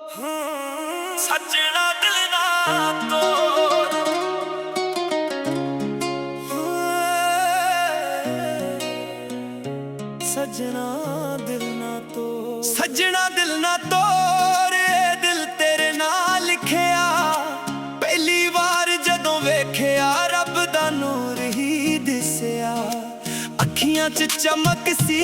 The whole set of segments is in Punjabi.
सजना दिल ना तोड़, सजना दिल ना तोड़, सजना दिल ना तोड़। दिल तेरे नाल लिखिया पहली बार जदों वेखिया रब दा नूर ही दिसिया। अखियां च चमक सी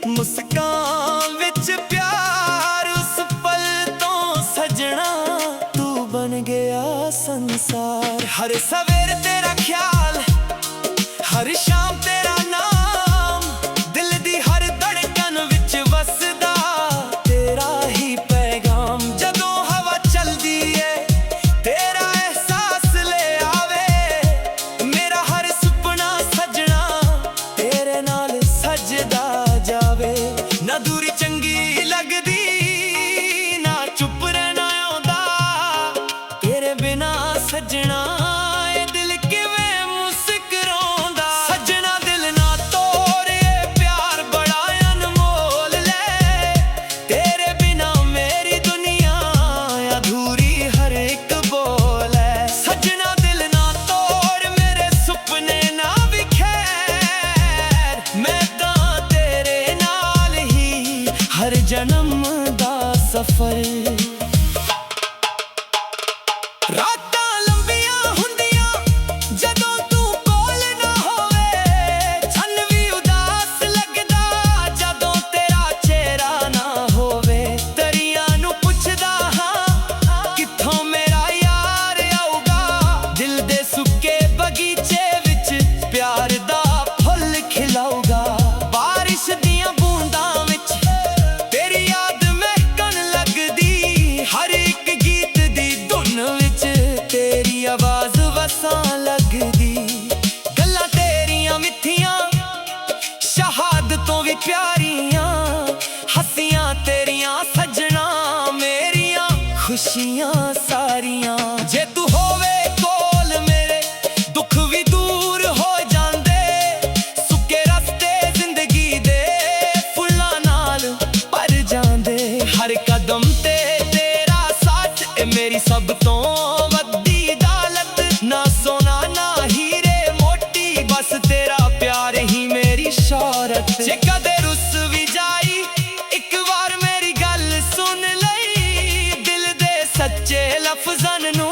मुस्कान विच प्यार, उस पल तो सजना तू बन गया संसार। हर सवेर तेरा ख्याल, हर शाम तेरा नाम, दिल दी हर धड़कन विच वसदा तेरा ही पैगाम। जदों हवा चलदी है तेरा एहसास ले आवे, मेरा हर सुपना सजना तेरे नाल सजदा जावे। ना दूरी चंगी लगदी ना चुप रहना आउंदा, तेरे बिना सजना ए दिल किवें मुस्कुराउंदा। सजना दिल ना तोड़, प्यार बड़ा अनमोल ले, तेरे बिना मेरी दुनिया अधूरी हर एक बोल है। सजना दिल ना तोड़, मेरे सुपने ना बिखेर, मैं तां तेरे नाल ही हर जन्म दा सफर। रातां लंबियां हुंदियां जदों तू कोल ना होवे, छन भी उदास लगदा जदों तेरा चेहरा ना होवे। दरिया नू पुछदा हां कित्थों मेरा यार आऊगा, दिल दे सुक्के बगीचे विच प्यार दा फुੱਲ खिलाऊगा। बारिश दियां बूंदां विच तेरी याद महकन लगदी, हर एक गीत दी धुन विच तेरी आवाज वसां लगदी। गल्लां तेरियां मिठियां शहादतों भी प्यारियां, हंसियां तेरियां सजना मेरियां खुशियां सारियां। जे तू होवे कोल मेरे दुख भी दूर हो जांदे, सुक्के रस्ते जिंदगी दे फुल्लां नाल भर जांदे। हर कदम ते तेरा साथ ए मेरी सब तो वड्डी दौलत, ना सोना ना हीरे मोटी बस तेरा प्यार ही मेरी शौहरत। जे कदे रुस भी जाई एक बार मेरी गल सुन लई, दिल दे सच्चे लफ्ज़ां नू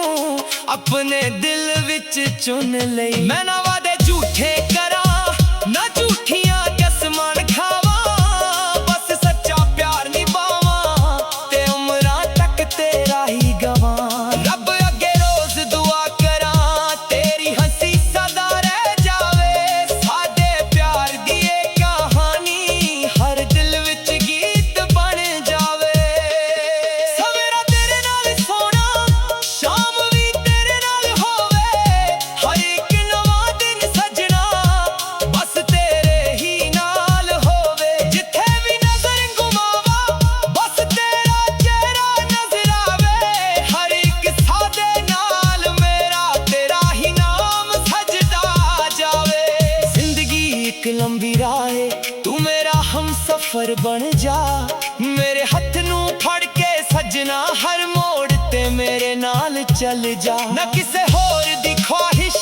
अपने दिल विच चुन लई। मैं ना वादे झूठे करां ना झूठियां कसमां खावां, बस सच्चा प्यार निभावां ते उमरां तक तेरा ही गवां। रब अगे रोज दुआ करां तेरी हंसी सदा रह जावे, साडे प्यार दी ये कहानी हर दिल विच गीत बन जावे। सवेरा तेरे नाल सोना शाम भी तेरे नाल होवे, हर एक नवां दिन सजना बस तेरे ही नाल होवे। जिथे भी नजर घुमावा बस तेरा चेहरा नजर आवे, हर एक सादे नाल मेरा तेरा ही नाम सजदा जावे। जिंदगी एक लंबी राह है, तू मेरा हम सफर बन जा, मेरे हथ नू फड़ के सजना हर मोड़ ते मेरे नाल चल जा। ना किसे होर दी ख्वाहिश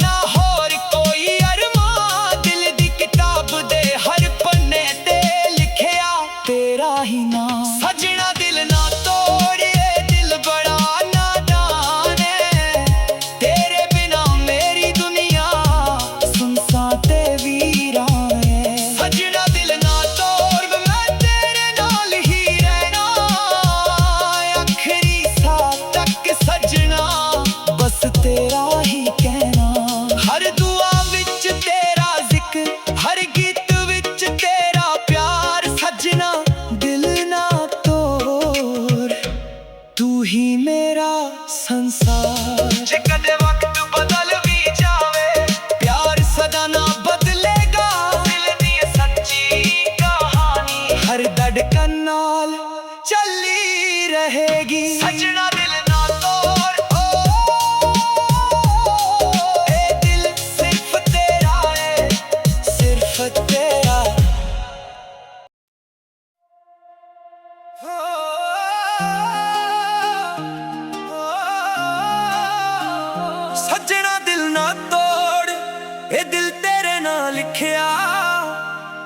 ना होर कोई अरमां, दिल दी किताब दे हर पन्ने ते लिखिया तेरा ही नाम। सजना दिल ना तोड़, दिल बड़ा नादान है, तेरे बिना मेरी दुनिया सुनसान ते वीरान है। सजना दिल ना तोड़, मैं तेरे नाल ही रहना, आखिरी सांस तक सजना बस तेरा ही कहना। हर दुआ विच तेरा जिक्र, हर गीत विच तेरा प्यार। सजना दिल ना तोड़, तू ही मेरा संसार। जे कदे वक्त बदल भी जावे प्यार सदा ना बदलेगा, दिल दी सच्ची कहानी हर धड़कन नाल चली रहेगी। सजना दिल ना तोड़, ए दिल सिर्फ तेरा है, सिर्फ तेरा। ਲਿਖਿਆ।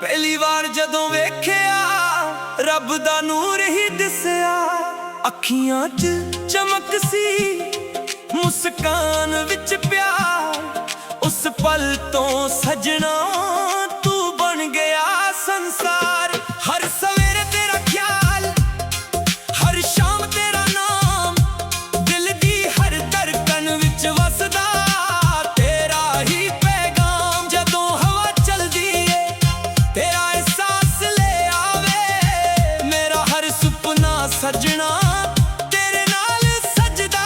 ਪਹਿਲੀ ਵਾਰ ਜਦੋਂ ਵੇਖਿਆ ਰੱਬ ਦਾ ਨੂਰ ਹੀ ਦਿਸਿਆ। ਅੱਖੀਆਂ 'ਚ ਚਮਕ ਸੀ, ਮੁਸਕਾਨ ਵਿੱਚ ਪਿਆਰ। ਉਸ ਪਲ ਤੋਂ ਸਜਣਾ ਤੂੰ ਬਣ ਗਿਆ ਸੰਸਾਰ। ਹਰ ਸਵੇਰੇ ਤੇਰਾ ਖਿਆਲ, ਹਰ ਸ਼ਾਮ ਤੇਰਾ ਨਾਮ, ਦਿਲ ਦੀ ਹਰ ਧੜਕਣ ਵਿੱਚ ਵਸਦਾ ਤੇਰਾ ਹੀ ਪੈਗਾਮ। ਜਦੋਂ ਹਵਾ ਚਲਦੀ ਏ ਤੇਰਾ ਅਹਿਸਾਸ ਲੈ ਆਵੇ, ਮੇਰਾ ਹਰ ਸੁਪਨਾ ਸਜਣਾ ਤੇਰੇ ਨਾਲ ਸਜਦਾ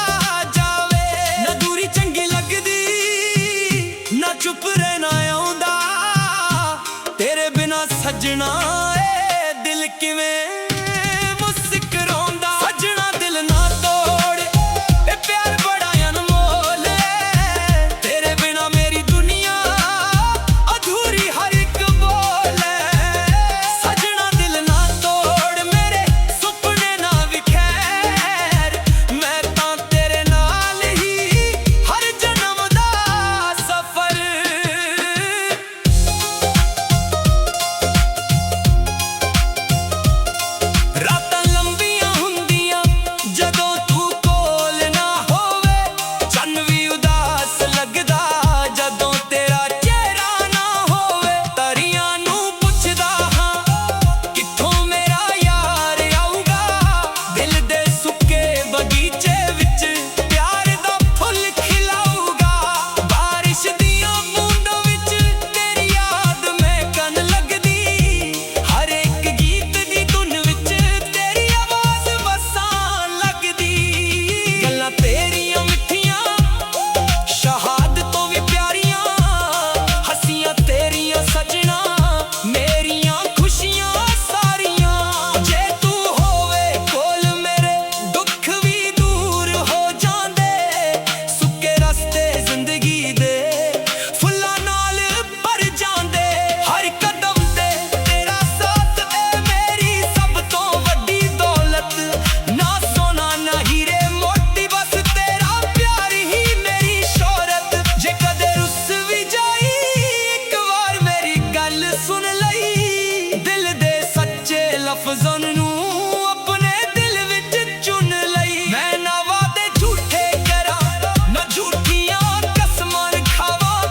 ਜਾਵੇ। ਨਾ ਦੂਰੀ ਚੰਗੀ ਲੱਗਦੀ, ਨਾ ਚੁੱਪ ਰਹਿਣਾ ਆਉਂਦਾ, ਤੇਰੇ ਬਿਨਾ ਸਜਣਾ ਏ ਦਿਲ ਕਿਵੇਂ ਮੁਸਕਰਾਉਂਦਾ। ਸਜਣਾ ਦਿਲ ਨਾ ਤੋੜ, ਇਹ ਪਿਆਰ ਬੜਾ ਅਨਮੋਲ ਏ, ਤੇਰੇ ਬਿਨਾ ਮੇਰੀ ਦੁਨੀਆ ਅਧੂਰੀ ਹਰ ਇੱਕ ਬੋਲ ਏ। ਸਜਣਾ ਦਿਲ ਨਾ ਤੋੜ, ਮੇਰੇ ਸੁਪਨੇ ਨਾ ਵਿਖੈਰ, ਮੈਂ ਤਾਂ ਤੇਰੇ ਨਾਲ ਹੀ ਹਰ ਜਨਮ ਦਾ ਸਫ਼ਰ। ਰਾਤਾਂ ਲੰਬੀਆਂ ਹੁੰਦੀਆਂ ਜਦੋਂ ਤੂੰ ਕੋਲ ਨਾ ਹੋਵੇ, ਚੰਨ ਵੀ ਉਦਾਸ ਲੱਗਦਾ ਜਦੋਂ ਤੇਰਾ ਚਿਹਰਾ ਨਾ ਹੋਵੇ। ਤਰੀਆਂ ਨੂੰ ਪੁੱਛਦਾ ਹਾਂ ਕਿੱਥੋਂ ਮੇਰਾ ਯਾਰ ਆਊਗਾ, ਦਿਲ ਦੇ ਸੁੱਕੇ ਬਗੀਚੇ ਵਿੱਚ ਪਿਆਰ ਦਾ ਫੁੱਲ ਖਿਲਾਊਗਾ। ਬਾਰਿਸ਼ ਦੀਆਂ ਬੂੰਦਾਂ ਵਿੱਚ ਤੇਰੀ ਯਾਦ ਮਹਿਕਣ ਲੱਗਦੀ, ਹਰ ਇੱਕ ਗੀਤ ਦੀ ਧੁਨ ਵਿੱਚ ਤੇਰੀ ਆਵਾਜ਼ ਵਸਾਂ ਲੱਗਦੀ। ਗੱਲਾਂ ਤੇਰੀਆਂ ਮਿੱਠੀਆਂ ਸ਼ਹਾਦਤ ਤੋਂ ਵੀ ਪਿਆਰੀਆਂ, ਹੱਸੀਆਂ ਤੇਰੀਆਂ ਸਜਣਾ ਮੇਰੀਆਂ ਖੁਸ਼ੀਆਂ ਸਾਰੀਆਂ। ਜੇ ਤੂੰ ਹੋਵੇ ਕੋਲ ਮੇਰੇ ਦੁੱਖ ਵੀ ਦੂਰ ਹੋ ਜਾਂਦੇ, ਸੁੱਕੇ ਰਸਤੇ ਜ਼ਿੰਦਗੀ ਦੇ ਫੁੱਲਾਂ ਨਾਲ ਭਰ ਜਾਂਦੇ। ਹਰ ਕਦਮ ਤੇ ਤੇਰਾ ਸਾਥ ਏ ਮੇਰੀ ਸਭ ਤੋਂ ਵੱਡੀ ਦੌਲਤ, ਨਾ ਸੋਨਾ ਨਾ ਹੀਰੇ ਮੋਤੀ, ਬਸ ਤੇਰਾ ਪਿਆਰ ਹੀ ਮੇਰੀ ਸ਼ੋਹਰਤ। ਜੇ ਕਦੇ ਰੁੱਸ ਵੀ ਜਾਈ ਇੱਕ ਵਾਰ ਮੇਰੀ ਗੱਲ ਸੁਣ ਲਈ, ਦਿਲ ਦੇ ਸੱਚੇ ਲਫ਼ਜ਼ਾਂ ਨੂੰ ਆਪਣੇ ਦਿਲ ਵਿੱਚ ਚੁਣ ਲਈ। ਮੈਂ ਨਾ ਵਾਅਦੇ ਝੂਠੇ ਕਰਾਂ, ਨਾ ਝੂਠੀਆਂ ਕਸਮਾਂ ਖਾਵਾਂ,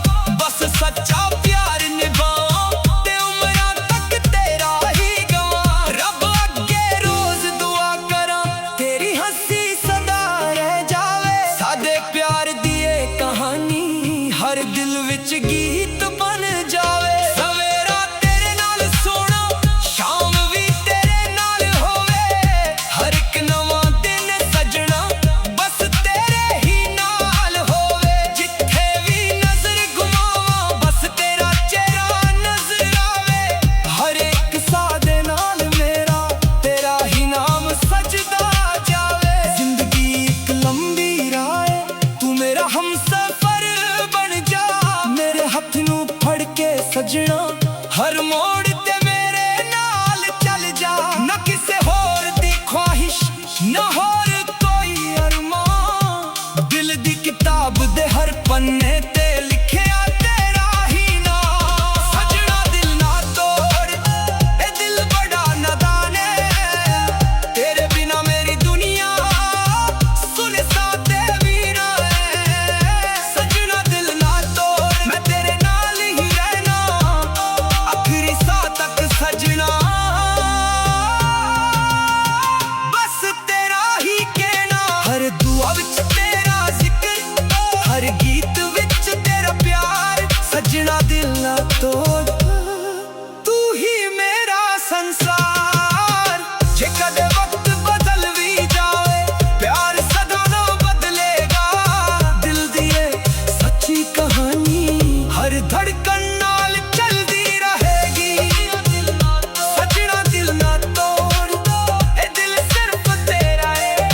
ਬਸ ਸੱਚਾ ਪਿਆਰ ਨਿਭਾਵਾਂ ਤੇ ਉਮਰਾਂ ਤੱਕ ਤੇਰਾ ਹੀ ਗਵਾਂ। ਰੱਬ ਅੱਗੇ ਰੋਜ਼ ਦੁਆ ਕਰਾਂ ਤੇਰੀ ਹੱਸੀ ਸਦਾ ਰਹਿ ਜਾਵੇ, ਸਾਡੇ ਪਿਆਰ ਦੀ ਇਹ ਕਹਾਣੀ ਹਰ ਦਿਲ ਵਿੱਚ ਗੀਤ ਬਣ ਜਾਵੇ। ਸਵੇਰਾ ਤੇਰੇ ਨਾਲ ਸੋਣਾ, ਸ਼ਾਮ ਵੀ ਤੇਰੇ ਨਾਲ ਹੋਵੇ, ਹਰ ਇੱਕ ਨਵਾਂ ਦਿਨ ਸਜਣਾ ਬਸ ਤੇਰੇ ਹੀ ਨਾਲ ਹੋਵੇ। ਜਿੱਥੇ ਵੀ ਨਜ਼ਰ ਘੁਮਾਵਾਂ ਬਸ ਤੇਰਾ ਚਿਹਰਾ ਨਜ਼ਰ ਆਵੇ, ਹਰ ਇੱਕ ਸਾਹ ਦੇ ਨਾਲ ਮੇਰਾ ਤੇਰਾ ਹੀ ਨਾਮ ਸਜਦਾ ਜਾਵੇ। ਜ਼ਿੰਦਗੀ ਇੱਕ ਲੰਬੀ ਰਾਹ ਏ, ਤੂੰ ਮੇਰਾ ਹਮਸਫ਼ਰ ਬਣ ਜਾ, ਮੇਰੇ ਹੱਥ ਨੂੰ ਫੜ ਕੇ ਸਜਣਾ ਹਰ ਮੋੜ ਤੇ ਮੇਰੇ ਨਾਲ ਚੱਲ ਜਾ। ਨਾ ਕਿਸੇ ਹੋਰ ਦੀ ਖੁਆਇਸ਼, ਨਾ ਹੋਰ ਕੋਈ ਅਰਮਾਨ, ਦਿਲ ਦੀ ਕਿਤਾਬ ਦੇ ਹਰ ਪੰਨੇ ਤੇ ਲਿਖਿਆ ਤੇਰਾ ਹੀ ਨਾਮ। ਸਜਣਾ ਦਿਲ ਨਾ ਤੋੜ, ਇਹ ਦਿਲ ਬੜਾ ਨਾਦਾਨ ਏ, ਤੇਰੇ ਬਿਨਾ ਮੇਰੀ ਦੁਨੀਆ ਸੁਨਸਾਨ ਤੇ ਵੀਰਾ ਏ। ਸਜਣਾ ਦਿਲ ਨਾ ਤੋੜ, ਮੈਂ ਤੇਰੇ ਨਾਲ ਹੀ ਰਹਿਣਾ ਆਖਰੀ ਸਾਹ ਤੱਕ ਸਜਣਾ, ਬਸ ਤੇਰਾ ਹੀ ਕਹਿਣਾ। ਹਰ ਦੁਆ ਵਿੱਚ ਤੇਰਾ ਜ਼ਿਕਰ, ਹਰ ਗੀਤ ਵਿੱਚ ਤੇਰਾ ਪਿਆਰ। ਸਜਣਾ ਦਿਲ ਨਾ ਤੋੜ, ਤੂੰ ਹੀ ਮੇਰਾ ਸੰਸਾਰ। ਜੇ ਕਦੇ ਵਕਤ ਬਦਲ ਵੀ ਜਾਵੇ, ਪਿਆਰ ਸਦਾ ਨਾ ਬਦਲੇਗਾ। ਦਿਲ ਦੀ ਇਹ ਸੱਚੀ ਕਹਾਣੀ ਹਰ ਧੜਕਣ ਨਾਲ ਚੱਲਦੀ ਰਹੇਗੀ। ਸਜਣਾ ਦਿਲ ਨਾ ਤੋੜ, ਇਹ ਦਿਲ ਸਿਰਫ ਤੇਰਾ ਏ,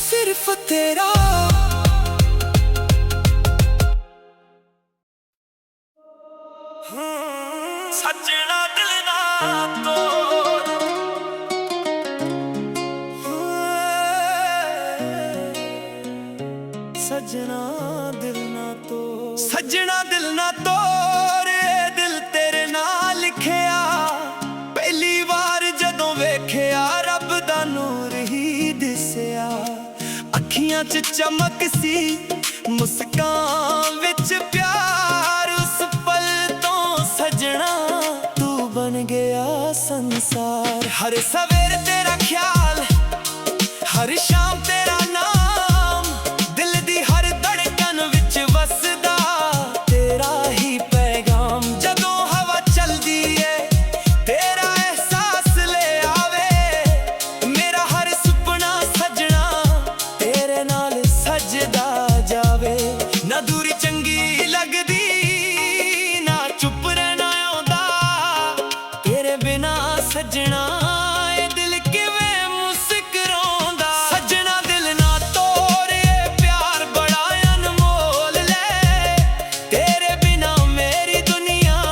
ਸਿਰਫ ਤੇਰਾ। ਸਜਣਾ ਦਿਲ ਨਾ ਤੋੜ, ਸਜਣਾ ਦਿਲ ਨਾ ਤੋੜ, ਸਜਣਾ ਦਿਲ ਨਾ ਤੋੜ, ਦਿਲ ਲਿਖਿਆ। ਪਹਿਲੀ ਵਾਰ ਜਦੋਂ ਵੇਖਿਆ ਰੱਬ ਦਾ ਨੂਰ ਹੀ ਦਿਸਿਆ। ਅੱਖੀਆਂ 'ਚ ਚਮਕ ਸੀ, ਮੁਸਕਾਨ ਵਿੱਚ ਪਿਆਰ। ਉਸ ਪਲ ਤੋਂ ਸਜਣਾ ਤੂੰ ਬਣ ਗਿਆ ਸੰਸਾਰ। ਹਰ ਸਵੇਰ ਤੇਰਾ ਖਿਆਲ, ਹਰ ਸ਼ਾਮ ਤੇਰਾ ਨਾਮ, ਦਿਲ ਦੀ ਹਰ ਧੜਕਨ ਵਿੱਚ ਵਸਦਾ ਤੇਰਾ ਹੀ ਪੈਗਾਮ। ਜਦੋਂ ਹਵਾ ਚਲਦੀ ਏ ਤੇਰਾ ਅਹਿਸਾਸ ਲੈ ਆਵੇ। ਮੇਰਾ ਹਰ ਸੁਪਨਾ ਸਜਣਾ ਤੇਰੇ ਨਾਲ ਸਜਦਾ ਜਾਵੇ। ਨਾ ਦੂਰੀ ਚੰਗੀ ਲੱਗਦੀ, ਨਾ ਚੁੱਪ ਰਹਿਣਾ ਆਉਂਦਾ ਤੇਰੇ ਬਿਨਾ ਸਜਣਾ। ਇਹ ਦਿਲ ਕਿਵੇਂ ਮੁਸਕਰਾਉਂਦਾ। ਸਜਣਾ ਦਿਲ ਨਾ ਤੋੜੇ, ਪਿਆਰ ਬੜਾ ਅਨਮੋਲ ਲੈ। ਤੇਰੇ ਬਿਨਾ ਮੇਰੀ ਦੁਨੀਆ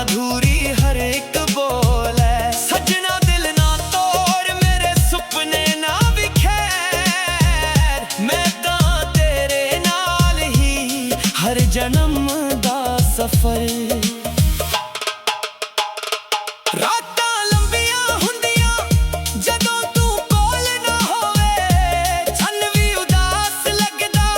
ਅਧੂਰੀ ਹਰ ਇੱਕ ਬੋਲ ਹੈ। ਸਜਣਾ ਦਿਲ ਨਾ ਤੋੜ, ਮੇਰੇ ਸੁਪਨੇ ਨਾ ਵਿਖੇਰ। ਮੈਂ ਤਾਂ ਤੇਰੇ ਨਾਲ ਹੀ ਹਰ ਜਨਮ ਦਾ ਸਫ਼ਰ। ਰਾਤਾਂ ਲੰਬੀਆਂ ਹੁੰਦੀਆਂ ਜਦੋਂ ਤੂੰ ਕੋਲ ਨਾ ਹੋਵੇ। ਛਨ ਵੀ ਉਦਾਸ ਲੱਗਦਾ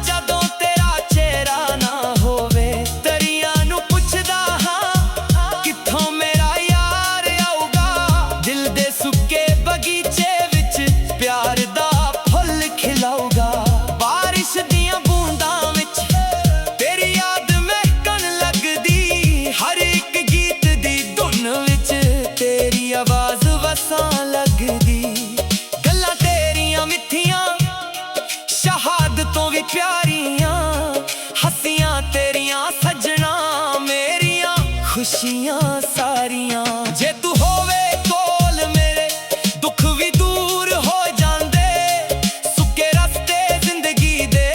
ਜਦੋਂ ਤੇਰਾ ਚਿਹਰਾ ਨਾ ਹੋਵੇ। ਦਰਿਆ ਨੂੰ ਪੁੱਛਦਾ ਹਾਂ ਕਿੱਥੋਂ ਮੇਰਾ ਯਾਰ ਆਊਗਾ। ਦਿਲ ਦੇ ਸੁੱਕੇ ਬਗੀਚੇ ਵਿੱਚ ਪਿਆਰ ਦਾ ਫੁੱਲ ਖਿਲਾਊਗਾ। ਬਾਰਿਸ਼ ਦੀਆਂ ਬੂੰਦਾਂ ਵਿੱਚ ਤੇਰੀ ਯਾਦ ਮਹਿਕਣ ਲੱਗਦੀ। ਹਰ ਇੱਕ ਗੀਤ ਦੀ ਧੁਨ ਵਿੱਚ ਤੇਰੀ ਆਵਾਜ਼ ਵਸਾਂ ਲੱਗਦੀ। ਗੱਲਾਂ ਤੇਰੀਆਂ ਮਿੱਠੀਆਂ, ਸ਼ਹਾਦਤੋਂ ਵੀ ਪਿਆਰੀਆਂ। ਹੱਸੀਆਂ ਤੇਰੀਆਂ ਸਜਣਾ ਮੇਰੀਆਂ ਖੁਸ਼ੀਆਂ ਸਾਰੀਆਂ। ਜੇ ਤੂੰ ਹੋਵੇ ਕੋਲ ਮੇਰੇ ਦੁੱਖ ਵੀ ਦੂਰ ਹੋ ਜਾਂਦੇ। ਸੁੱਕੇ ਰਸਤੇ ਜ਼ਿੰਦਗੀ ਦੇ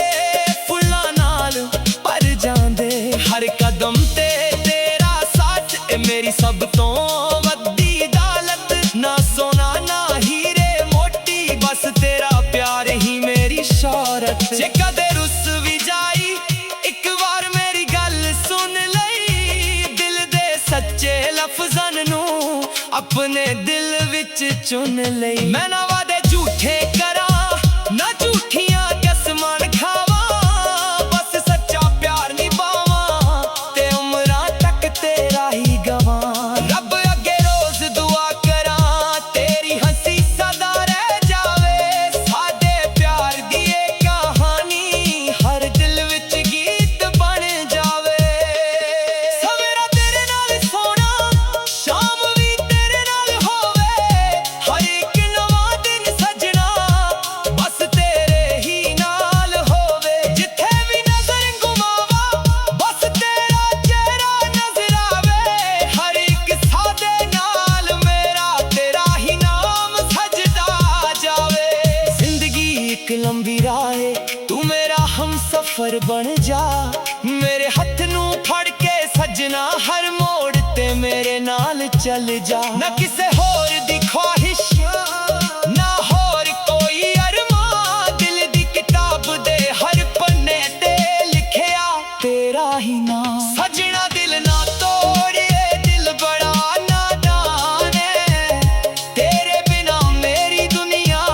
ਫੁੱਲਾਂ ਨਾਲ ਭਰ ਜਾਂਦੇ। ਹਰ ਕਦਮ ਤੇ ਤੇਰਾ ਸਾਥ ਏ ਮੇਰੀ ਸਭ ਤੋਂ ਵੱਡੀ ਦੌਲਤ। ਨਾ ਸੋਨਾ ਨਾ ਹੀਰੇ ਮੋਤੀ, ਬਸ ਤੇਰਾ ਪਿਆਰ ਹੀ ਮੇਰੀ ਸ਼ੌਹਰਤ। ਜੇ ਕਦੇ ਰੁੱਸ ਵੀ ਜਾਈ ਇੱਕ ਵਾਰ ਮੇਰੀ ਗੱਲ ਸੁਣ ਲਈ। ਦਿਲ ਦੇ ਸੱਚੇ ਲਫ਼ਜ਼ਾਂ ਨੂੰ ਆਪਣੇ ਦਿਲ ਵਿੱਚ ਚੁਣ ਲਈ। ਮੈਂ ਨਾ ਵਾਦੇ ਝੂਠੇ ਕਰਾਂ, ਨਾ ਝੂਠੀਆਂ ਕਸਮਾਂ ਖਾਵਾਂ। ਬਸ ਸੱਚਾ ਪਿਆਰ ਨਿਭਾਵਾਂ ਤੇ ਉਮਰਾਂ ਤੱਕ ਤੇਰਾ ਹੀ ਗਵਾਂ। ਰੱਬ ਅੱਗੇ ਰੋਜ਼ ਦੁਆ ਕਰਾਂ ਤੇਰੀ ਹੱਸੀ ਸਦਾ ਰਹਿ ਜਾਵੇ। ਸਾਡੇ ਪਿਆਰ ਦੀ ਇਹ ਕਹਾਣੀ ਹਰ ਦਿਲ ਵਿੱਚ ਗੀਤ ਬਣ ਜਾਵੇ। ਸਵੇਰਾ ਤੇਰੇ ਨਾਲ ਸੋਣਾ, ਸ਼ਾਮ ਵੀ ਤੇਰੇ ਨਾਲ ਹੋਵੇ। ਹਰ ਇੱਕ ਨਵਾਂ ਦਿਨ ਸਜਣਾ ਬਸ ਤੇਰੇ ਹੀ ਨਾਲ ਹੋਵੇ। ਜਿੱਥੇ ਵੀ ਨਜ਼ਰ ਘੁਮਾਵਾਂ ਬਸ ਤੇਰਾ ਚਿਹਰਾ ਨਜ਼ਰ ਆਵੇ। ਹਰ ਇੱਕ ਸਾਦੇ ਨਾਲ ਮੇਰਾ ਤੇਰਾ ਹੀ ਨਾਮ ਸਜਦਾ ਜਾਵੇ। ਜ਼ਿੰਦਗੀ ਇੱਕ ਲੰਬੀ ਰਾਹ ਏ, ਤੂੰ ਮੇਰਾ ਹਮਸਫ਼ਰ ਬਣ ਜਾ। ਮੇਰੇ ਹੱਥ ਨੂੰ ਫੜ ਕੇ ਸਜਣਾ ਹਰ ਮੋੜ ਤੇ ਮੇਰੇ ਨਾਲ ਚੱਲ ਜਾ। ਨਾ ਕਿਸੇ ਹੋਰ ਦੀ ਖੁਆਇਸ਼, ਨਾ ਹੋਰ ਕੋਈ ਅਰਮਾਂ। ਦਿਲ ਦੀ ਕਿਤਾਬ ਦੇ ਹਰ ਪੰਨੇ ਤੇ ਲਿਖਿਆ ਤੇਰਾ ਹੀ ਨਾਮ। ਸਜਣਾ ਦਿਲ ਨਾ ਤੋੜੀਏ, ਦਿਲ ਬੜਾ ਨਾਦਾਨ ਏ। ਤੇਰੇ ਬਿਨਾ ਮੇਰੀ ਦੁਨੀਆ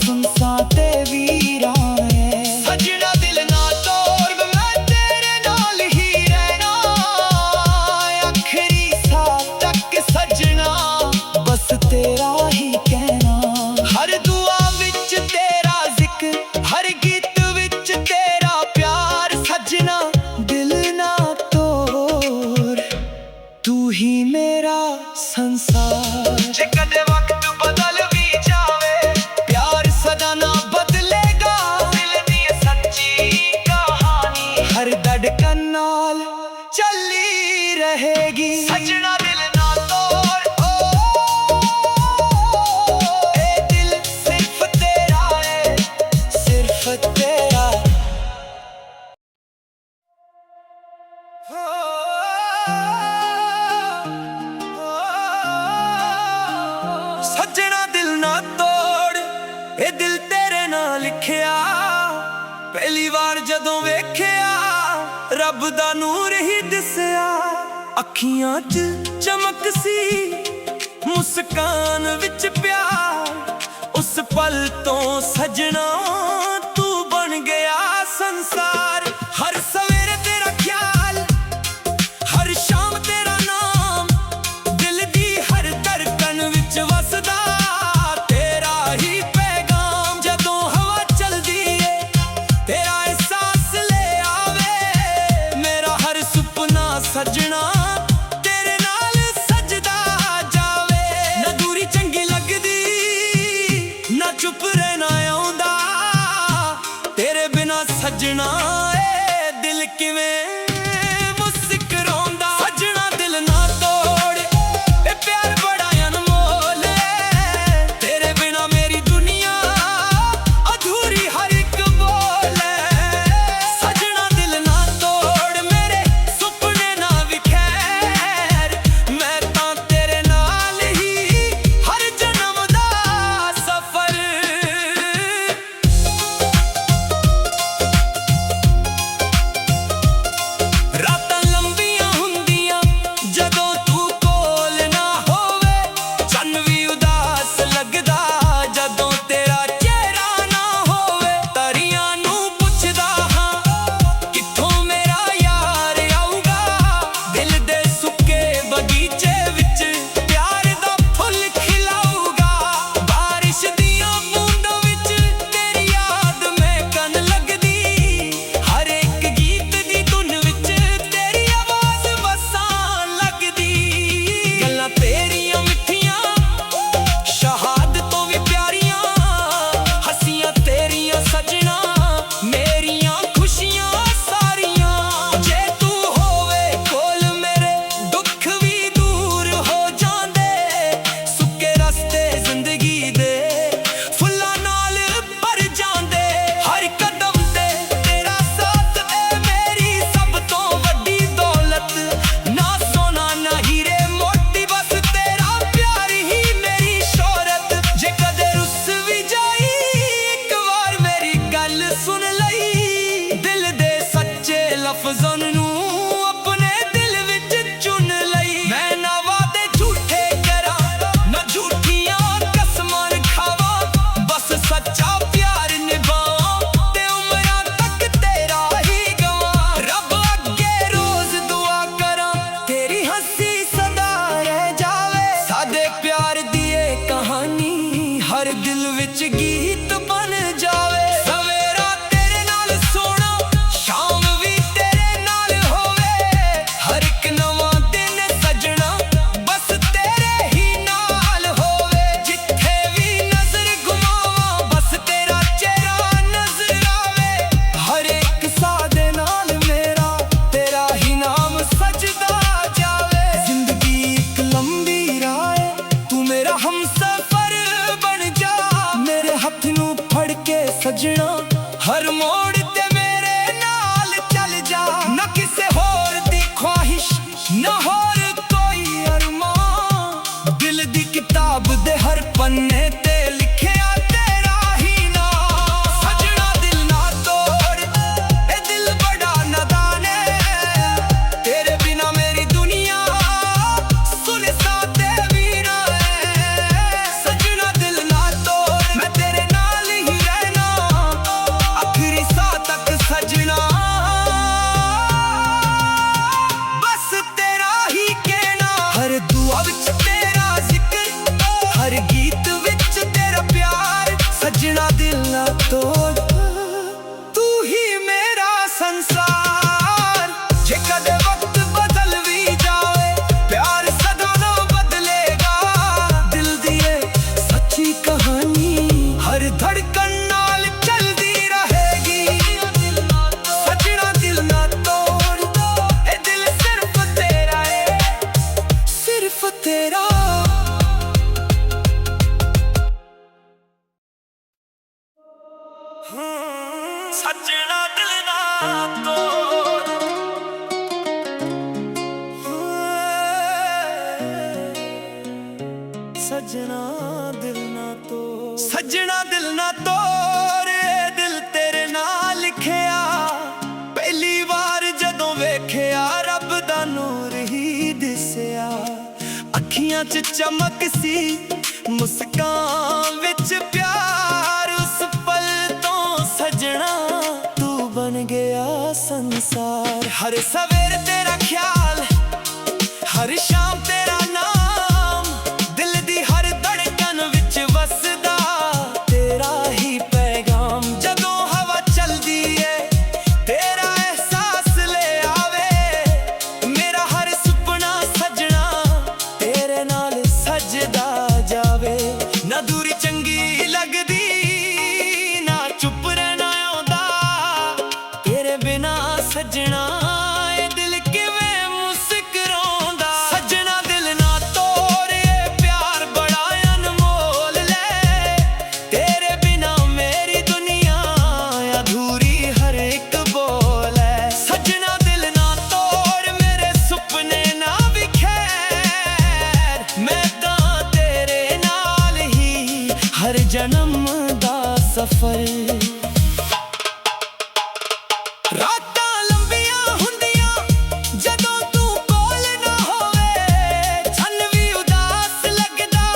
ਸੁਨਸਾਨ ਤੇ ਵੀਰਾਨ ਏ। ਸਜਣਾ ਦਿਲ ਨਾ ਤੋੜ, ਮੈਂ ਤੇਰੇ ਨਾਲ ਹੀ ਰਹਿਣਾ। ਆਖਰੀ ਸਾਹ ਤੱਕ ਸਜਣਾ ਬਸ ਤੇਰਾ ਹੀ ਕਹਿਣਾ। ਹਰ ਦੁਆ ਵਿੱਚ ਤੇਰਾ ਜ਼ਿਕਰ, ਹਰ ਗੀਤ ਵਿੱਚ ਤੇਰਾ ਪਿਆਰ। ਸਜਣਾ ਦਿਲ ਨਾ ਤੋੜ, ਤੂੰ ਹੀ ਮੇਰਾ ਸੰਸਾਰ। ਜੇ ਕਦੇ ਵਕਤ ਬਦਲ ਵੀ ਜਾਵੇ, ਪਿਆਰ ਸਦਾ ਨਾ ਬਦਲੇਗਾ। ਦਿਲ ਦੀ ਸੱਚੀ ਕਹਾਣੀ ਹਰ ਧੜਕਨ ਨਾਲ ਚੱਲੀ ਰਹੇਗੀ। ਸਜਣਾ ਦਿਲ ਨਾ ਤੋੜ, ਇਹ ਦਿਲ ਸਿਰਫ ਤੇਰਾ ਏ, ਸਿਰਫ ਤੇਰਾ। ਸੱਜਣਾ ਦਿਲ ਨਾ ਤੋੜ, ਇਹ ਦਿਲ ਤੇਰੇ ਨਾਲ ਲਿਖਿਆ। ਪਹਿਲੀ ਵਾਰ ਜਦੋਂ ਵੇਖਿਆ ਰੱਬ ਦਾ ਨੂਰ ਹੀ ਦਿਸਿਆ। ਅੱਖੀਆਂ 'ਚ ਚਮਕ ਸੀ, ਮੁਸਕਾਨ ਵਿੱਚ ਪਿਆਰ। ਉਸ ਪਲ ਤੋਂ ਸਜਣਾ ਤੂੰ ਬਣ ਗਿਆ ਸੰਸਾਰ। ਹਰ ਸਵੇਰੇ ਤੇਰਾ ਖਿਆਲ, ਹਰ ਸ਼ਾਮ ਤੇਰਾ ਨਾਮ, ਦਿਲ ਦੀ ਹਰ ਧੜਕਣ ਵਿੱਚ ਵਸਦਾ ਤੇਰਾ ਹੀ ਪੈਗਾਮ। ਜਦੋਂ ਹਵਾ ਚਲਦੀ ਏ ਤੇਰਾ ਅਹਿਸਾਸ ਲੈ ਆਵੇ, ਮੇਰਾ ਹਰ ਸੁਪਨਾ ਸਜਣਾ ਤੇਰੇ ਨਾਲ ਸਜਦਾ ਜਾਵੇ। ਨਾ ਦੂਰੀ ਚੰਗੀ ਲੱਗਦੀ, ਨਾ ਚੁੱਪ ਰਹਿਣਾ ਆਉਂਦਾ, ਤੇਰੇ ਬਿਨਾ ਸਜਣਾ ਏ ਦਿਲ ਕਿਵੇਂ ਮੁਸਕਰਾਉਂਦਾ। ਸਜਣਾ ਦਿਲ ਨਾ ਤੋੜ, ਇਹ ਪਿਆਰ ਬੜਾ ਅਨਮੋਲ ਏ, ਤੇਰੇ ਬਿਨਾ ਮੇਰੀ ਦੁਨੀਆ ਅਧੂਰੀ ਹਰ ਇੱਕ ਬੋਲ ਏ। ਸਜਣਾ ਦਿਲ ਨਾ ਤੋੜ, ਮੇਰੇ ਸੁਪਨੇ ਨਾ ਵਿਖੈਰ, ਮੈਂ ਤਾਂ ਤੇਰੇ ਨਾਲ ਹੀ ਹਰ ਜਨਮ ਦਾ ਸਫ਼ਰ। ਰਾਤਾਂ ਲੰਬੀਆਂ ਹੁੰਦੀਆਂ ਜਦੋਂ ਤੂੰ ਕੋਲ ਨਾ ਹੋਵੇ, ਚੰਨ ਵੀ ਉਦਾਸ ਲੱਗਦਾ ਜਦੋਂ ਤੇਰਾ ਚਿਹਰਾ ਨਾ ਹੋਵੇ। ਤਰੀਆਂ ਨੂੰ ਪੁੱਛਦਾ ਹਾਂ ਕਿੱਥੋਂ ਮੇਰਾ ਯਾਰ ਆਊਗਾ, ਦਿਲ ਦੇ ਸੁੱਕੇ ਬਗੀਚੇ ਵਿੱਚ ਪਿਆਰ ਦਾ ਫੁੱਲ ਖਿਲਾਊਗਾ। ਬਾਰਿਸ਼ ਦੀਆਂ ਬੂੰਦਾਂ ਵਿੱਚ ਤੇਰੀ ਯਾਦ ਮਹਿਕਣ ਲੱਗਦੀ, ਹਰ ਇੱਕ ਗੀਤ ਦੀ ਧੁਨ ਵਿੱਚ ਤੇਰੀ ਆਵਾਜ਼ ਵਸਾਉਣ ਲੱਗਦੀ। ਗੱਲਾਂ ਤੇਰੀਆਂ ਮਿੱਠੀਆਂ ਸ਼ਹਾਦਤ ਤੋਂ ਵੀ ਪਿਆਰੀਆਂ, ਹੱਸੀਆਂ ਤੇਰੀਆਂ ਸਜਣਾ ਮੇਰੀਆਂ ਖੁਸ਼ੀਆਂ ਸਾਰੀਆਂ। ਜੇ ਤੂੰ ਹੋਵੇ ਕੋਲ ਮੇਰੇ ਦੁੱਖ ਵੀ ਦੂਰ ਹੋ ਜਾਂਦੇ, ਸੁੱਕੇ ਰਸਤੇ ਜ਼ਿੰਦਗੀ ਦੇ ਫੁੱਲਾਂ ਨਾਲ ਭਰ ਜਾਂਦੇ। ਹਰ ਕਦਮ ਤੇ ਤੇਰਾ ਸਾਥ ਏ ਮੇਰੀ ਸਭ ਤੋਂ ਵੱਡੀ ਦੌਲਤ, ਨਾ ਸੋਨਾ ਨਾ ਹੀਰੇ ਮੋਤੀ, ਬਸ ਤੇਰਾ ਪਿਆਰ ਹੀ ਮੇਰੀ ਸ਼ੋਹਰਤ। ਜੇ ਕਦੇ ਰੁੱਸ ਵੀ ਜਾਈ ਇੱਕ ਵਾਰ ਮੇਰੀ ਗੱਲ ਸੁਣ ਲਈ, ਦਿਲ ਦੇ ਸੱਚੇ ਲਫ਼ਜ਼ਾਂ ਨੂੰ ਆਪਣੇ ਦਿਲ ਵਿੱਚ ਚੁਣ ਲਈ। ਮੈਂ ਨਾ ਵਾਅਦੇ ਝੂਠੇ ਕਰਾਂ, ਨਾ ਝੂਠੀਆਂ ਕਸਮਾਂ ਖਾਵਾਂ, ਬਸ ਸੱਚਾ ਪਿਆਰ ਨਿਭਾਵਾਂ ਤੇ ਉਮਰਾਂ ਤੱਕ ਤੇਰਾ ਹੀ ਗਵਾਂ। ਰੱਬ ਅੱਗੇ ਰੋਜ਼ ਦੁਆ ਕਰਾਂ ਤੇਰੀ ਹੱਸੀ ਸਦਾ ਰਹਿ ਜਾਵੇ, ਸਾਡੇ ਪਿਆਰ ਦੀ ਇਹ ਕਹਾਣੀ ਹਰ ਦਿਲ ਵਿੱਚ ਗੀਤ ਬਣ ਜਾਵੇ। ਸਵੇਰਾ ਤੇਰੇ ਨਾਲ ਸੋਹਣਾ, ਸ਼ਾਮ ਵੀ ਤੇਰੇ ਨਾਲ ਹੋਵੇ, ਹਰ ਇੱਕ ਨਵਾਂ ਦਿਨ ਸਜਣਾ ਬਸ ਤੇਰੇ ਹੀ ਨਾਲ ਹੋਵੇ। ਜਿੱਥੇ ਵੀ ਨਜ਼ਰ ਘੁਮਾਵਾਂ ਬਸ ਤੇਰਾ ਚਿਹਰਾ ਨਜ਼ਰ ਆਵੇ, ਹਰ ਇੱਕ ਸਾਹ ਦੇ ਨਾਲ ਮੇਰਾ ਤੇਰਾ ਹੀ ਨਾਮ ਸਜਦਾ ਜਾਵੇ। ਜ਼ਿੰਦਗੀ ਇੱਕ ਲੰਬੀ ਰਾਹ ਏ, ਤੂੰ ਮੇਰਾ ਹਮਸਫ਼ਰ ਬਣ ਜਾ, ਮੇਰੇ ਹੱਥ ਨੂੰ ਫੜ ਕੇ ਸਜਣਾ ਹਰ ਮੋੜ ਤੇ ਮੇਰੇ ਨਾਲ ਚੱਲ ਜਾ। ਨਾ ਕਿਸੇ ਹੋਰ ਦੀ ਖੁਆਇਸ਼, ਨਾ ਹੋਰ ਕੋਈ ਅਰਮਾਨ, ਦਿਲ ਦੀ ਕਿਤਾਬ ਦੇ ਹਰ ਪੰਨੇ ਤੇ ਲਿਖਿਆ ਤੇਰਾ ਹੀ ਨਾਮ। ਸਜਣਾ ਦਿਲ ਨਾ ਤੋੜ, ਇਹ ਦਿਲ ਬੜਾ ਨਾਦਾਨ ਏ, ਤੇਰੇ ਬਿਨਾ ਮੇਰੀ ਦੁਨੀਆ ਸੁਨਸਾਨ ਤੇ ਵੀਰਾ ਏ। ਸਜਣਾ ਦਿਲ ਨਾ ਤੋੜ, ਮੈਂ ਤੇਰੇ ਨਾਲ ਹੀ ਰਹਿਣਾ ਆਖਰੀ ਸਾਹ ਤੱਕ ਸਜਣਾ, ਬਸ ਤੇਰਾ ਹੀ ਕਹਿਣਾ। ਹਰ ਦੁਆ ਵਿੱਚ ਤੇਰਾ ਜ਼ਿਕਰ, ਹਰ ਗੀਤ ਵਿੱਚ ਤੇਰਾ ਪਿਆਰ। ਸਜਣਾ ਦਿਲ ਨਾ ਤੋੜ, ਤੂੰ ਹੀ ਮੇਰਾ ਸੰਸਾਰ। ਜੇ ਕਦੇ ਵਕਤ ਬਦਲ ਵੀ ਜਾਵੇ, ਪਿਆਰ ਸਦਾ ਨਾ ਬਦਲੇਗਾ। ਦਿਲ ਦੀ ਇਹ ਸੱਚੀ ਕਹਾਣੀ ਹਰ ਧੜਕਣ ਨਾਲ ਚੱਲਦੀ ਰਹੇਗੀ। ਸਜਣਾ ਦਿਲ ਨਾ ਤੋੜ, ਇਹ ਦਿਲ ਸਿਰਫ ਤੇਰਾ ਏ, ਸਿਰਫ ਤੇਰਾ। ਸਜਣਾ ਦਿਲ ਨਾ ਤੋੜ, ਸਜਣਾ ਦਿਲ ਨਾ ਤੋੜ। ਸਜਣਾ ਦਿਲ ਨਾ ਤੋੜ, ਇਹ ਦਿਲ ਤੇਰੇ ਨਾਲ ਲਿਖਿਆ, ਪਹਿਲੀ ਵਾਰ ਜਦੋਂ ਵੇਖਿਆ ਰੱਬ ਦਾ ਨੂਰ ਹੀ ਦਿਲ ਵਿੱਚ ਚਮਕ ਸੀ, ਮੁਸਕਾਨ ਵਿੱਚ ਪਿਆਰ। ਉਸ ਪਲ ਤੋਂ ਸਜਣਾ ਤੂੰ ਬਣ ਗਿਆ ਸੰਸਾਰ। ਹਰ ਸਵੇਰ ਤੇਰਾ ਖਿਆਲ, ਹਰ ਸ਼ਾਮ ਤੇਰਾ ਨਾਮ, ਦਿਲ ਦੀ ਹਰ ਧੜਕਨ ਵਿੱਚ ਵਸਦਾ ਤੇਰਾ ਹੀ ਪੈਗਾਮ। ਜਦੋਂ ਹਵਾ ਚਲਦੀ ਏ ਤੇਰਾ ਅਹਿਸਾਸ ਲੈ ਆਵੇ, ਮੇਰਾ ਹਰ ਸੁਪਨਾ ਸਜਣਾ ਤੇਰੇ ਨਾਲ ਸਜਦਾ ਜਾਵੇ। ਨਾ ਦੂਰੀ ਚੰਗੀ ਲੱਗਦੀ, ਨਾ ਚੁੱਪ ਰਹਿਣਾ ਆਉਂਦਾ, ਤੇਰੇ ਬਿਨਾ ਸਜਣਾ ਇਹ ਦਿਲ ਕਿਵੇਂ ਮੁਸਕਰਾਉਂਦਾ। ਸਜਣਾ ਦਿਲ ਨਾ ਤੋੜ, ਇਹ ਪਿਆਰ ਬੜਾ ਅਨਮੋਲ ਲੈ, ਤੇਰੇ ਬਿਨਾ ਮੇਰੀ ਦੁਨੀਆ ਅਧੂਰੀ ਹਰ ਇੱਕ ਬੋਲ ਹੈ। ਸਜਣਾ ਦਿਲ ਨਾ ਤੋੜ, ਮੇਰੇ ਸੁਪਨੇ ਨਾ ਵਿਖੇਰ, ਮੈਂ ਤਾਂ ਤੇਰੇ ਨਾਲ ਹੀ ਹਰ ਜਨਮ ਦਾ ਸਫ਼ਰ। ਰਾਤਾਂ ਲੰਬੀਆਂ ਹੁੰਦੀਆਂ ਜਦੋਂ ਤੂੰ ਕੋਲ ਨਾ ਹੋਵੇ, ਛਨ ਵੀ ਉਦਾਸ ਲੱਗਦਾ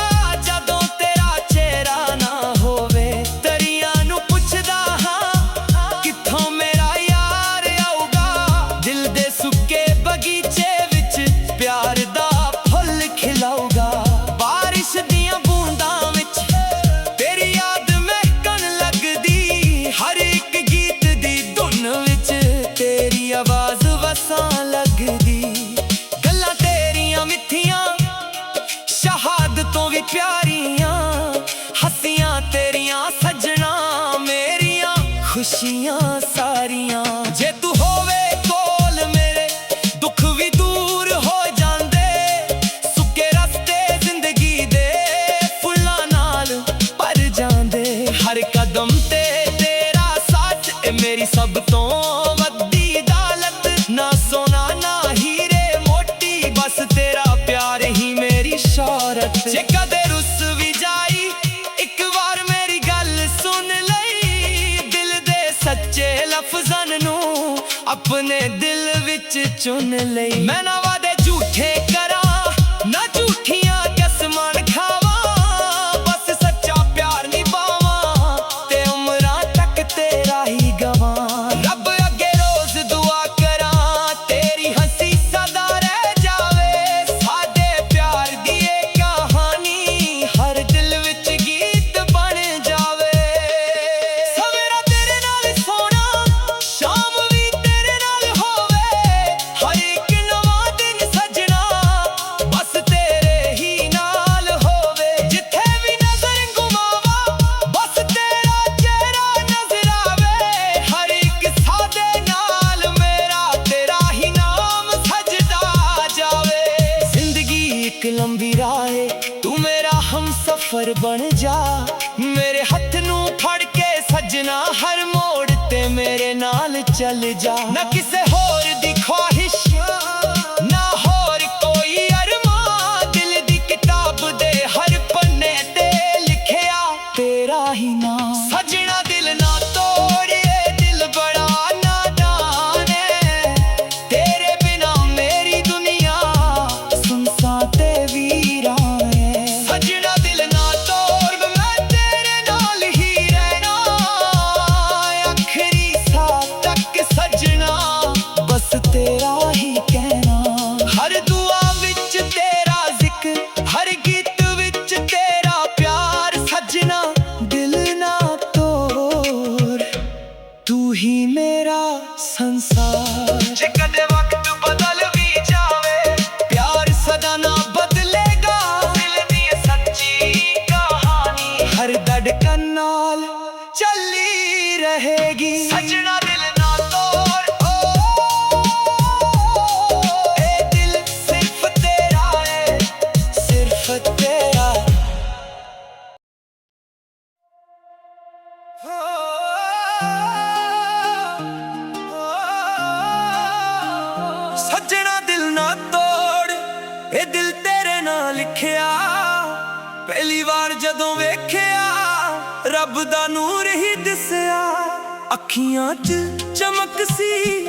ਜਦੋਂ ਤੇਰਾ ਚਿਹਰਾ ਨਾ ਹੋਵੇ। ਦਰਿਆ ਨੂੰ ਪੁੱਛਦਾ ਹਾਂ ਕਿੱਥੋਂ ਮੇਰਾ ਯਾਰ ਆਊਗਾ, ਦਿਲ ਦੇ ਸੁੱਕੇ ਬਗੀਚੇ ਵਿੱਚ ਪਿਆਰ ਦਾ ਫੁੱਲ ਖਿਲਾਊਗਾ। ਬਾਰਿਸ਼ ਦੀਆਂ ਬੂੰਦਾਂ ਵਿੱਚ ਤੇਰੀ ਯਾਦ ਮਹਿਕਣ ਲੱਗਦੀ, ਹਰ ਇੱਕ ਗੀਤ ਦੀ ਧੁਨ ਵਿੱਚ ਤੇਰੀ ਆਵਾਜ਼ ਵਸਾਂ ਲੱਗਦੀ। ਗੱਲਾਂ ਤੇਰੀਆਂ ਮਿੱਠੀਆਂ, ਸ਼ਹਾਦਤੋਂ ਵੀ ਪਿਆਰੀਆਂ, ਹੱਸੀਆਂ ਤੇਰੀਆਂ ਸਜਣਾ ਮੇਰੀਆਂ ਖੁਸ਼ੀਆਂ ਸਾਰੀਆਂ। ਜੇ ਤੂੰ ਹੋਵੇ ਕੋਲ ਮੇਰੇ ਦੁੱਖ ਵੀ ਦੂਰ ਹੋ ਜਾਂਦੇ, ਸੁੱਕੇ ਰਸਤੇ ਜ਼ਿੰਦਗੀ ਦੇ ਫੁੱਲਾਂ ਨਾਲ ਭਰ ਜਾਂਦੇ। ਹਰ ਕਦਮ ਤੇ ਤੇਰਾ ਸਾਥ ਏ ਮੇਰੀ ਸਭ ਤੋਂ ਵੱਡੀ ਦੌਲਤ, ਨਾ ਸੋਨਾ ਨਾ ਹੀਰੇ ਮੋਤੀ, ਬਸ ਤੇਰਾ ਪਿਆਰ ਹੀ ਮੇਰੀ ਸ਼ੌਹਰਤ। ਜੇ ਕਦੇ ਰੁੱਸ ਵੀ ਜਾਈ ਇੱਕ ਵਾਰ ਮੇਰੀ ਗੱਲ ਸੁਣ ਲਈ, ਦਿਲ ਦੇ ਸੱਚੇ ਲਫ਼ਜ਼ਾਂ ਨੂੰ ਆਪਣੇ ਦਿਲ ਵਿੱਚ ਚੁਣ ਲਈ। ਮੈਂ ਨਾ ਵਾਦੇ ਝੂਠੇ ਕਰਾਂ, ਨਾ ਝੂਠੀਆਂ ਕਸਮਾਂ ਖਾਵਾਂ, ਬਸ ਸੱਚਾ ਪਿਆਰ ਨਿਭਾਵਾਂ ਤੇ ਉਮਰਾਂ ਤੱਕ ਤੇਰਾ ਹੀ ਗਵਾਂ। ਰੱਬ ਅੱਗੇ ਰੋਜ਼ ਦੁਆ ਕਰਾਂ ਤੇਰੀ ਹੱਸੀ ਸਦਾ ਰਹਿ ਜਾਵੇ, ਸਾਡੇ ਪਿਆਰ ਦੀ ਇਹ ਕਹਾਣੀ ਹਰ ਦਿਲ ਵਿੱਚ ਗੀਤ ਬਣ ਜਾਵੇ। ਸਵੇਰਾ ਤੇਰੇ ਨਾਲ ਸੋਣਾ, ਸ਼ਾਮ ਵੀ ਤੇਰੇ ਨਾਲ ਹੋਵੇ, ਹਰ ਇੱਕ ਨਵਾਂ ਦਿਨ ਸਜਣਾ ਬਸ ਤੇਰੇ ਹੀ ਨਾਲ ਹੋਵੇ। ਜਿੱਥੇ ਵੀ ਨਜ਼ਰ ਘੁਮਾਵਾਂ ਬਸ ਤੇਰਾ ਚਿਹਰਾ ਨਜ਼ਰ ਆਵੇ, ਹਰ ਇੱਕ ਸਾਦੇ ਨਾਲ ਮੇਰਾ ਤੇਰਾ ਹੀ ਨਾਮ ਸਜਦਾ ਜਾਵੇ। ਜ਼ਿੰਦਗੀ ਇੱਕ ਲੰਬੀ ਰਾਹ ਏ, ਤੂੰ ਮੇਰਾ ਹਮਸਫ਼ਰ ਬਣ ਜਾ, ਮੇਰੇ ਹੱਥ ਨੂੰ ਫੜ ਕੇ ਸਜਣਾ ਹਰ ਮੋੜ ਤੇ ਮੇਰੇ ਨਾਲ ਚੱਲ ਜਾ। ਨਾ ਕਿਸੇ ਹੋਰ ਦੀ ਖੁਆਇਸ਼, ਨਾ ਹੋਰ ਕੋਈ ਅਰਮਾਂ, ਦਿਲ ਦੀ ਕਿਤਾਬ ਦੇ ਹਰ ਪੰਨੇ ਤੇ ਲਿਖਿਆ ਤੇਰਾ ਹੀ ਨਾਮ। ਸਜਣਾ ਦਿਲ ਨਾ ਤੋੜ, ਇਹ ਦਿਲ ਬੜਾ ਨਾਦਾਨ ਏ, ਤੇਰੇ ਬਿਨਾ ਮੇਰੀ ਦੁਨੀਆ ਸੁਨਸਾਨ ਤੇ ਵੀਰਾਨ ਏ। ਸਜਣਾ ਦਿਲ ਨਾ ਤੋੜ, ਮੈਂ ਤੇਰੇ ਨਾਲ ਹੀ ਰਹਿਣਾ, ਆਖਰੀ ਸਾਹ ਤੱਕ ਸਜਣਾ ਬਸ ਤੇਰਾ ਹੀ ਕਹਿਣਾ। ਹਰ ਦੁਆ ਵਿੱਚ ਤੇਰਾ ਜ਼ਿਕਰ, ਹਰ ਗੀਤ ਵਿੱਚ ਤੇਰਾ ਪਿਆਰ, ਸਜਣਾ ਦਿਲ ਨਾ ਤੋੜ, ਤੂੰ ਹੀ ਮੇਰਾ ਸੰਸਾਰ। ਜੇ ਕਦੇ ਵਕਤ ਬਦਲ ਵੀ ਜਾਵੇ, ਪਿਆਰ ਸਦਾ ਨਾ ਬਦਲੇਗਾ, ਦਿਲ ਦੀ ਇਹ ਸੱਚੀ ਕਹਾਣੀ ਹਰ ਧੜਕਨ ਨਾਲ ਚੱਲੀ ਰਹੇਗੀ। ਸਜਣਾ ਦਿਲ ਨਾ ਤੋੜ, ਇਹ ਦਿਲ ਸਿਰਫ ਤੇਰਾ ਏ, ਸਿਰਫ ਤੇਰਾ। ਸਜਣਾ ਦਿਲ ਨਾ ਤੋੜ, ਇਹ ਦਿਲ ਤੇਰੇ ਨਾਲ ਲਿਖਿਆ, ਪਹਿਲੀ ਵਾਰ ਜਦੋਂ ਵੇਖਿਆ ਰੱਬ ਦਾ ਨੂਰ ਹੀ ਦਿਸਿਆ। ਅੱਖੀਆਂ 'ਚ ਚਮਕ ਸੀ,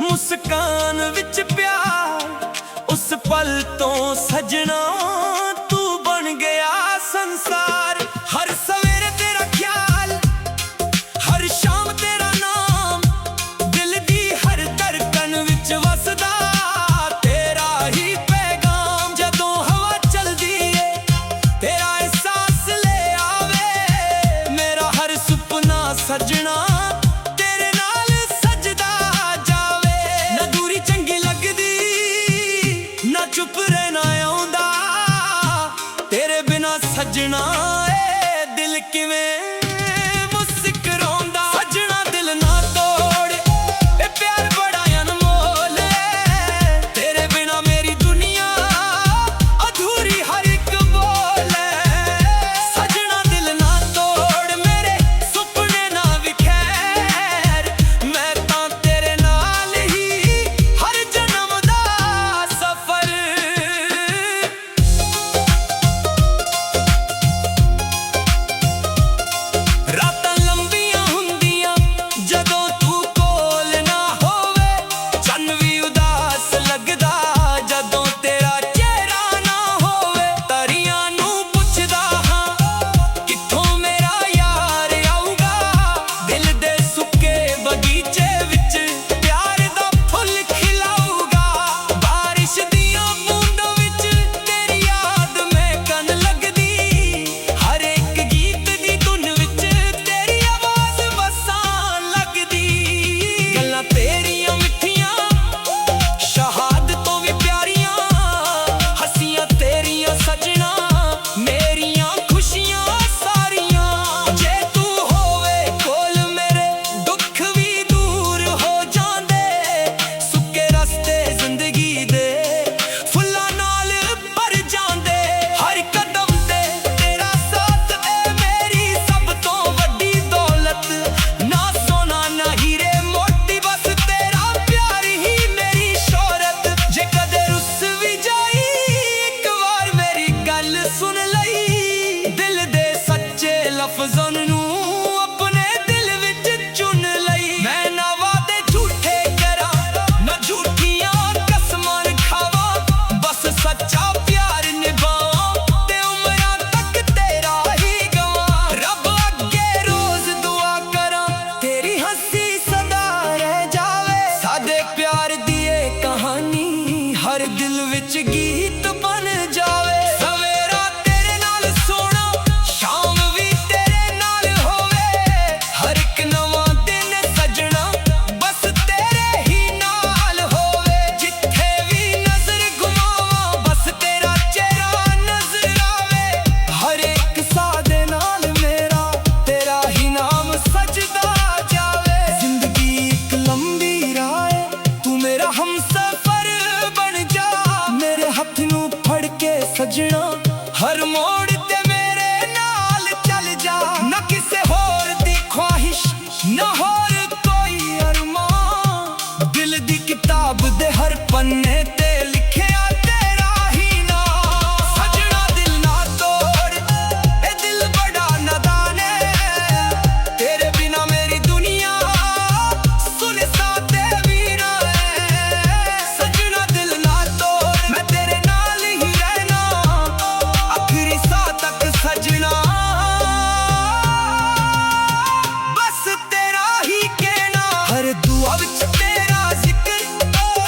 ਮੁਸਕਾਨ ਵਿੱਚ ਪਿਆਰ, ਉਸ ਪਲ ਤੋਂ ਸਜਣਾ ਗਿਆ ਸੰਸਾਰ। ਹਰ ਸਵੇਰੇ ਤੇਰਾ ਖਿਆਲ, ਹਰ ਸ਼ਾਮ ਤੇਰਾ ਨਾਮ, ਦਿਲ ਦੀ ਹਰ ਧੜਕਣ ਵਿੱਚ ਵਸਦਾ ਤੇਰਾ ਹੀ ਪੈਗਾਮ। ਜਦੋਂ ਹਵਾ ਚਲਦੀ ਏ ਤੇਰਾ ਅਹਿਸਾਸ ਲੈ ਆਵੇ, ਮੇਰਾ ਹਰ ਸੁਪਨਾ ਸਜਣਾ ਤੇਰੇ ਨਾਲ ਸਜਦਾ ਜਾਵੇ। ਨਾ ਦੂਰੀ ਚੰਗੀ ਲੱਗਦੀ, ਨਾ ਚੁੱਪ ਰਹਿਣਾ ਆਉਂਦਾ, ਤੇਰੇ ਬਿਨਾ ਸਜਣਾ ਏ ਦਿਲ ਕਿਵੇਂ ਮੁਸਕਰਾਉਂਦਾ। ਸਜਣਾ ਦਿਲ ਨਾ ਤੋੜ, ਇਹ ਪਿਆਰ ਬੜਾ ਅਨਮੋਲ ਏ, ਤੇਰੇ ਬਿਨਾ ਮੇਰੀ ਦੁਨੀਆ ਅਧੂਰੀ ਹਰ ਇੱਕ ਬੋਲ ਏ। ਸਜਣਾ ਦਿਲ ਨਾ ਤੋੜ, ਮੇਰੇ ਸੁਪਨੇ ਨਾ ਵਿਖੇਰ, ਮੈਂ ਤਾਂ ਤੇਰੇ ਨਾਲ ਹੀ ਹਰ ਜਨਮ ਦਾ ਸਫ਼ਰ। ਰਾਤਾਂ ਲੰਬੀਆਂ ਹੁੰਦੀਆਂ ਜਦੋਂ ਤੂੰ ਕੋਲ ਨਾ ਹੋਵੇ, ਚੰਨ ਵੀ ਉਦਾਸ ਲੱਗਦਾ ਜਦੋਂ ਤੇਰਾ ਚਿਹਰਾ ਨਾ ਹੋਵੇ। ਤਰੀਆਂ ਨੂੰ ਪੁੱਛਦਾ ਹਾਂ ਕਿੱਥੋਂ ਮੇਰਾ ਯਾਰ ਆਊਗਾ, ਦਿਲ ਦੇ ਸੁੱਕੇ ਬਗੀਚੇ ਵਿੱਚ ਪਿਆਰ ਦਾ ਫੁੱਲ ਖਿਲਾਊਗਾ। ਬਾਰਿਸ਼ ਦੀਆਂ ਬੂੰਦਾਂ ਵਿੱਚ ਤੇਰੀ ਯਾਦ ਮਹਿਕਣ ਲੱਗਦੀ, ਹਰ ਇੱਕ ਗੀਤ ਦੀ ਧੁਨ ਵਿੱਚ ਤੇਰੀ ਆਵਾਜ਼ ਵਸਣ ਲੱਗਦੀ। ਗੱਲਾਂ ਤੇਰੀਆਂ ਮਿੱਠੀਆਂ, ਸ਼ਹਾਦਤ ਤੋਂ ਵੀ ਪਿਆਰੀਆਂ, ਹੱਸੀਆਂ ਤੇਰੀਆਂ ਸਜਣਾ ਮੇਰੀਆਂ ਖੁਸ਼ੀਆਂ ਸਾਰੀਆਂ। ਜੇ ਤੂੰ ਹੋਵੇ ਕੋਲ ਮੇਰੇ ਦੁੱਖ ਵੀ ਦੂਰ ਹੋ ਜਾਂਦੇ, ਸੁੱਕੇ ਰਸਤੇ ਜ਼ਿੰਦਗੀ ਦੇ ਫੁੱਲਾਂ ਨਾਲ ਭਰ ਜਾਂਦੇ। ਹਰ ਕਦਮ ਤੇ ਤੇਰਾ ਸਾਥ ਏ ਮੇਰੀ ਸਭ ਤੋਂ ਵੱਡੀ ਦੌਲਤ, ਨਾ ਸੋਨਾ ਨਾ ਹੀਰੇ ਮੋਤੀ, ਬਸ ਤੇਰਾ ਪਿਆਰ ਹੀ ਮੇਰੀ ਸ਼ੋਹਰਤ। ਜੇ ਕਦੇ ਰੁੱਸ ਵੀ ਜਾਈ ਇੱਕ ਵਾਰ ਮੇਰੀ ਗੱਲ ਸੁਣ ਲਈ, ਦਿਲ ਦੇ ਸੱਚੇ ਲਫ਼ਜ਼ਾਂ ਨੂੰ ਆਪਣੇ ਦਿਲ ਵਿੱਚ ਚੁਣ ਲਈ। ਮੈਂ ਨਾ ਵਾਅਦੇ ਝੂਠੇ ਕਰਾਂ, ਨਾ ਝੂਠੀਆਂ ਕਸਮਾਂ ਖਾਵਾਂ, ਬਸ ਸੱਚਾ ਪਿਆਰ ਨਿਭਾਵਾਂ ਤੇ ਉਮਰਾਂ ਤੱਕ ਤੇਰਾ ਹੀ ਗਵਾਂ। ਰੱਬ ਅੱਗੇ ਰੋਜ਼ ਦੁਆ ਕਰਾਂ ਤੇਰੀ ਹੱਸੀ ਸਦਾ ਰਹਿ ਜਾਵੇ, ਸਾਡੇ ਪਿਆਰ ਦੀ ਇਹ ਕਹਾਣੀ ਹਰ ਦਿਲ ਵਿੱਚ ਗੀਤ ਬਣ ਜਾਵੇ। ਸਵੇਰਾ ਤੇਰੇ ਨਾਲ ਸੋਹਣਾ, ਸ਼ਾਮ ਵੀ ਤੇਰੇ ਨਾਲ ਹੋਵੇ, ਹਰ ਇੱਕ ਨਵਾਂ ਦਿਨ ਸਜਣਾ ਬਸ ਤੇਰੇ ਹੀ ਨਾਲ ਹੋਵੇ। ਜਿੱਥੇ ਵੀ ਨਜ਼ਰ ਘੁਮਾਵਾਂ ਬਸ ਤੇਰਾ ਚਿਹਰਾ ਨਜ਼ਰ ਆਵੇ, ਹਰ ਇੱਕ ਸਾਹ ਦੇ ਨਾਲ ਮੇਰਾ ਤੇਰਾ ਹੀ ਨਾਮ ਸਜਦਾ ਜਾਵੇ। ਜ਼ਿੰਦਗੀ ਇੱਕ ਲੰਬੀ ਰਾਹ ਏ, ਤੂੰ ਮੇਰਾ ਹਮਸਫ਼ਰ ਬਣ ਜਾ, ਮੇਰੇ ਹੱਥ ਨੂੰ ਫੜ ਕੇ ਸਜਣਾ ਹਰ ਮੋੜ ਤੇ ਮੇਰੇ ਨਾਲ ਚੱਲ ਜਾ। ਨਾ ਕਿਸੇ ਹੋਰ ਦੀ ਖੁਆਇਸ਼, ਨਾ ਹੋਰ ਕੋਈ ਅਰਮਾਨ, ਦਿਲ ਦੀ ਕਿਤਾਬ ਦੇ ਹਰ ਪੰਨੇ ਤੇ ਲਿਖਿਆ ਤੇਰਾ ਹੀ ਨਾਮ। ਸਜਣਾ ਦਿਲ ਨਾ ਤੋੜ, ਇਹ ਦਿਲ ਬੜਾ ਨਾਦਾਨ ਏ, ਤੇਰੇ ਬਿਨਾ ਮੇਰੀ ਦੁਨੀਆ ਸੁਨਸਾਨ ਤੇ ਵੀਰਾ ਏ। ਸਜਣਾ ਦਿਲ ਨਾ ਤੋੜ, ਮੈਂ ਤੇਰੇ ਨਾਲ ਹੀ ਰਹਿਣਾ ਆਖਰੀ ਸਾਹ ਤੱਕ ਸਜਣਾ, ਬਸ ਤੇਰਾ ਹੀ ਕਹਿਣਾ। ਹਰ ਦੁਆ ਵਿੱਚ ਤੇਰਾ ਜ਼ਿਕਰ,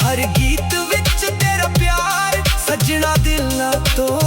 ਹਰ ਗੀਤ ਵਿੱਚ ਤੇਰਾ ਪਿਆਰ, ਸਜਣਾ ਦਿਲ ਨਾ ਤੋੜ।